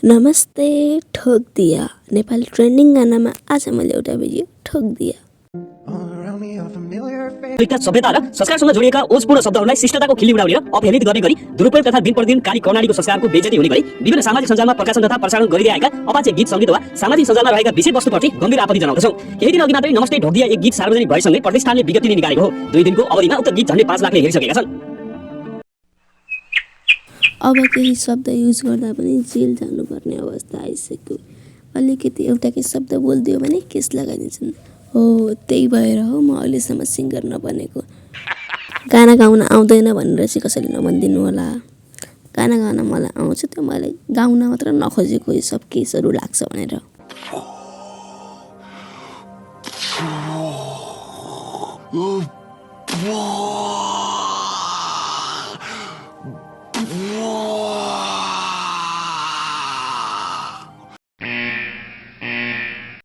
नमस्ते ठोक दिया नेपाली ट्रेन्डिङ गानामा आज मैले एउटा भिडियो ठोक दिया। सभ्यता र संस्कारसँग जोडिएका ओजपूर्ण शब्दहरूलाई शिष्टताको खिल्ली उडाउने र अपहेलित गर्ने गरी दुरुपयोग तथा दिन प्रतिदिन काली कर्णालीको संस्कारको बेइज्जती हुने गरी विभिन्न सामाजिक सञ्जालमा प्रकाशन तथा प्रसारण गरिँदै आएका अपाचे गीत सङ्गीत वा सामाजिक सञ्जालमा रहेका विषयवस्तुप्रति गम्भीर आपत्ति जनाउँदछौँ। केही दिन अघि मात्रै नमस्ते ढोक दिया एक गीत सार्वजनिक भएसँगै प्रतिष्ठानले विज्ञप्ति निकालेको हो। 2 दिनको अवधिमा उक्त गीत झन्डै 5 लाखले हेरिसकेका छन्। अब केही शब्द युज गर्दा पनि जेल जानुपर्ने अवस्था आइसक्यो। अलिकति एउटा केही शब्द बोलिदियो भने केस लगाइदिन्छन्। हो त्यही भएर हो म अहिलेसम्म सिङ्गर नबनेको। गाना गाउन आउँदैन भनेर चाहिँ कसैले नभनिदिनु होला। गाना गाउन मलाई आउँछ, त्यो मैले गाउन मात्र नखोजेको यो सब केसहरू लाग्छ भनेर। Oh